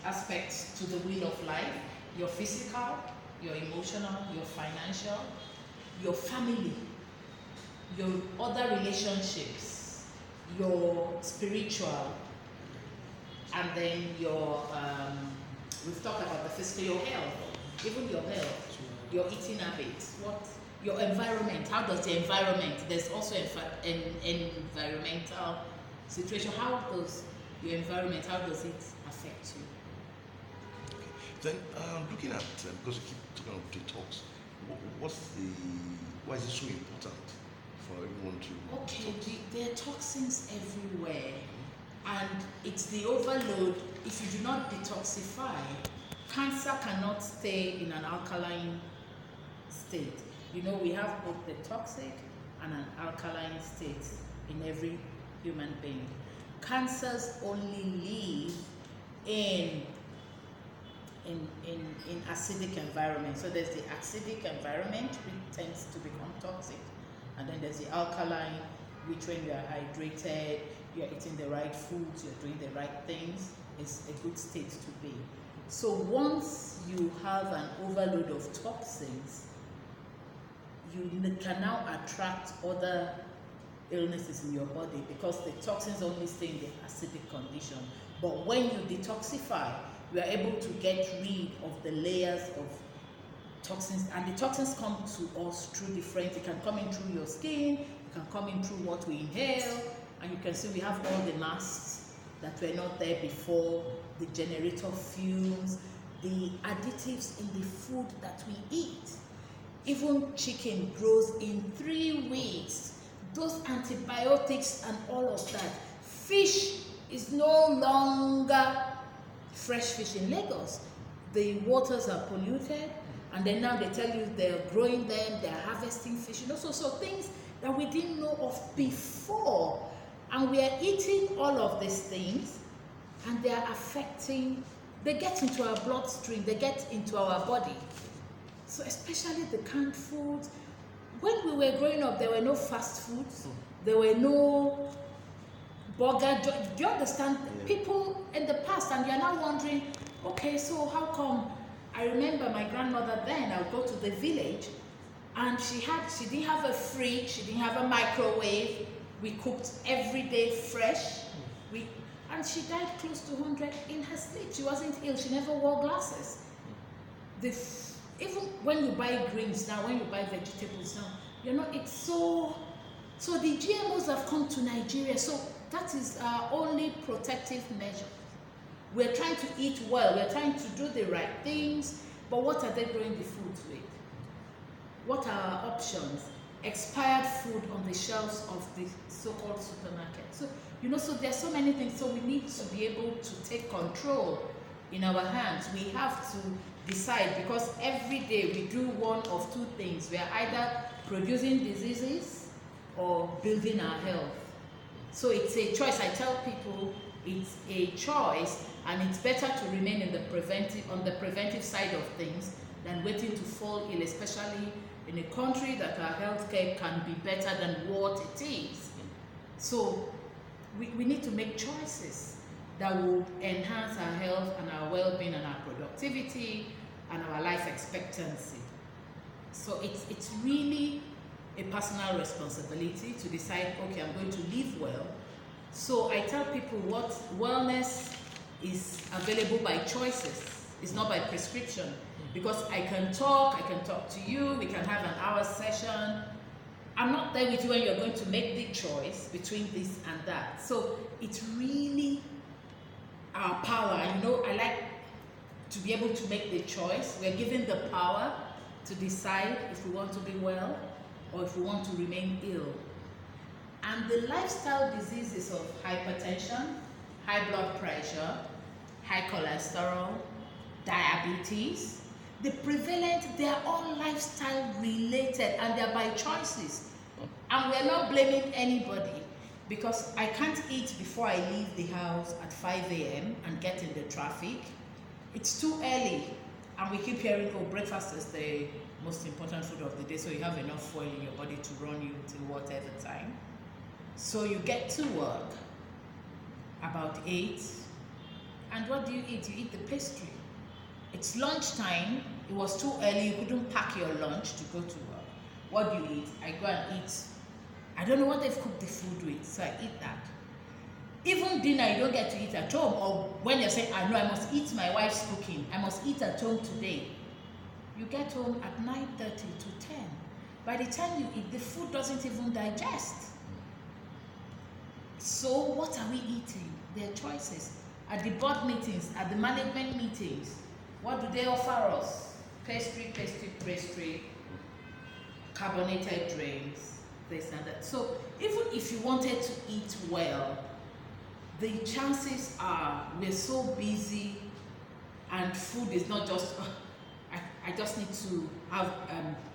aspects to the wheel of life: your physical, your emotional, your financial, your family, your other relationships, your spiritual, and then your, we've talked about the physical, your health, even your health, your eating habits, your environment. How does the environment, there's also an environmental situation. How does your environment, how does it affect you? Then, looking at, because you keep talking about detox, why is it so important for everyone to Okay, detox? there are toxins everywhere, and it's the overload. If you do not detoxify, cancer cannot stay in an alkaline state. You know, we have both the toxic and an alkaline state in every human being. Cancers only live in acidic environment. So there's the acidic environment, which tends to become toxic, and then there's the alkaline, which when you are hydrated, you're eating the right foods, you're doing the right things, is a good state to be. So once you have an overload of toxins, you can now attract other illnesses in your body, because the toxins only stay in the acidic condition. But when you detoxify, you are able to get rid of the layers of toxins, and the toxins come to us through different, it can come in through your skin, it can come in through what we inhale, and you can see we have all the masks that were not there before, the generator fumes, the additives in the food that we eat. Even chicken grows in 3 weeks. Those antibiotics and all of that. Fish is no longer fresh fish in Lagos. The waters are polluted, and then now they tell you they're growing them, they're harvesting fish, you know, so things that we didn't know of before. And we are eating all of these things, and they are affecting, they get into our bloodstream, they get into our body. So especially the canned foods. When we were growing up, there were no fast foods, there were no burger. Do you understand? Yeah. People in the past, and you're now wondering, okay, so how come? I remember my grandmother then, I would go to the village, and she didn't have a fridge, she didn't have a microwave. We cooked every day fresh. And she died close to 100 in her sleep. She wasn't ill, she never wore glasses. Even when you buy greens now, when you buy vegetables now, you know, it's so the GMOs have come to Nigeria, so that is our only protective measure. We're trying to eat well, we're trying to do the right things, but what are they growing the foods with? What are our options? Expired food on the shelves of the so-called supermarket. So, you know, so there's so many things, so we need to be able to take control in our hands. We have to decide, because every day we do one of two things. We are either producing diseases or building our health. So it's a choice. I tell people it's a choice, and it's better to remain on the preventive side of things than waiting to fall ill, especially in a country that our healthcare can be better than what it is. So we need to make choices that will enhance our health and our well-being and our productivity and our life expectancy. So it's really a personal responsibility to decide, okay, I'm going to live well. So I tell people what wellness is available by choices. It's not by prescription. Because I can talk to you, we can have an hour session. I'm not there with you when you're going to make the choice between this and that. So it's really our power. You know, I like to be able to make the choice. We're given the power to decide if we want to be well or if we want to remain ill. And the lifestyle diseases of hypertension, high blood pressure, high cholesterol, diabetes, the prevalent, they are all lifestyle related, and they're by choices. And we're not blaming anybody, because I can't eat before I leave the house at 5 a.m. and get in the traffic. It's too early, and we keep hearing, oh, breakfast is the most important food of the day, so you have enough fuel in your body to run you till whatever time. So you get to work about 8, And what do you eat? You eat the pastry. It's lunchtime. It was too early. You couldn't pack your lunch to go to work. What do you eat? I go and eat. I don't know what they've cooked the food with, so I eat that. Even dinner, you don't get to eat at home. Or when you're saying, I know I must eat my wife's cooking, I must eat at home today. You get home at 9:30 to 10. By the time you eat, the food doesn't even digest. So what are we eating? Their choices. At the board meetings, at the management meetings, what do they offer us? Pastry, pastry, pastry, carbonated drinks, this and that. So even if you wanted to eat well, the chances are we're so busy and food is not just, I just need to have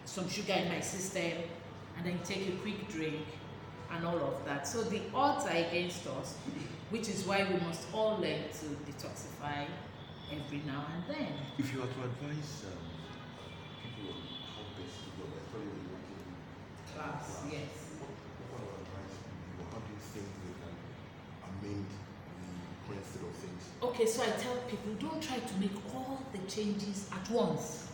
some sugar in my system and then take a quick drink and all of that. So the odds are against us, which is why we must all learn to detoxify every now and then. If you are to advise people on how best to go, especially when you're working Class, yes. what kind of advice would you give, or how do you think they can amend the current state of things? Okay, so I tell people, don't try to make all the changes at once,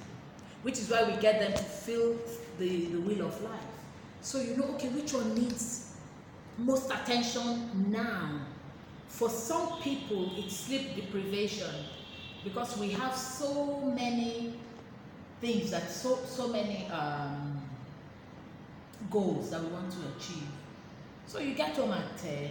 which is why we get them to feel the wheel of life. So you know, okay, which one needs most attention now? For some people, it's sleep deprivation, because we have so many things that so many goals that we want to achieve. So you get home at 10,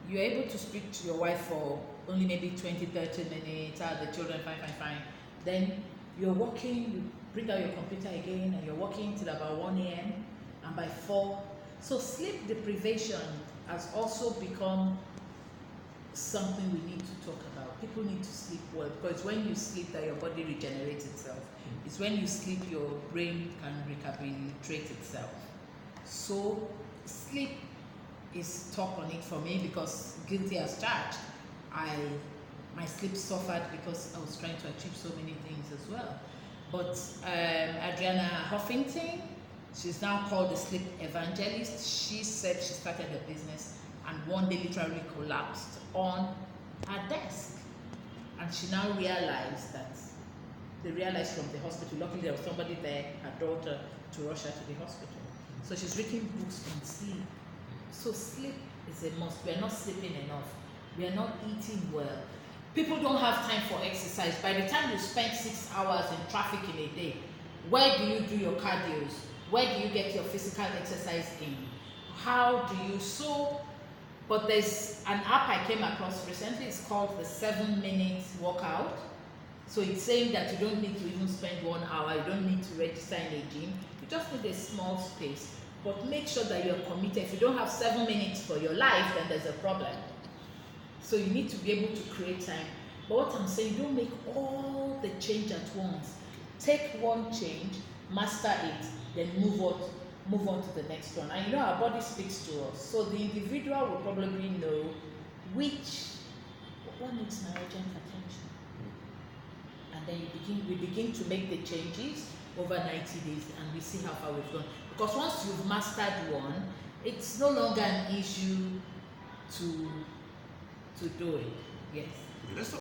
you're able to speak to your wife for only maybe 20-30 minutes, the children fine. Then you're working, you bring out your computer again, and you're working till about 1 a.m. and by 4. So sleep deprivation has also become something we need to talk about. People need to sleep well, because when you sleep that your body regenerates itself. It's when you sleep your brain can rehabilitate itself. So sleep is top on it for me, because guilty as charged. My sleep suffered because I was trying to achieve so many things as well. But Adriana Huffington, she's now called the sleep evangelist. She said she started a business and one day literally collapsed on her desk. And she now realized that, they realized from the hospital, luckily there was somebody there, her daughter, to rush her to the hospital. So she's written books on sleep. So sleep is a must. We are not sleeping enough. We are not eating well. People don't have time for exercise. By the time you spend 6 hours in traffic in a day, where do you do your cardios? Where do you get your physical exercise in? How do you but there's an app I came across recently. It's called the 7-minute workout. So it's saying that you don't need to even spend 1 hour. You don't need to register in a gym. You just need a small space. But make sure that you're committed. If you don't have 7 minutes for your life, then there's a problem. So you need to be able to create time. But what I'm saying, don't make all the change at once. Take one change, master it, then move on to the next one. And you know, our body speaks to us. So the individual will probably know what needs my urgent attention. And then we begin to make the changes over 90 days, and we see how far we've gone. Because once you've mastered one, it's no longer an issue to do it. Yes. Let's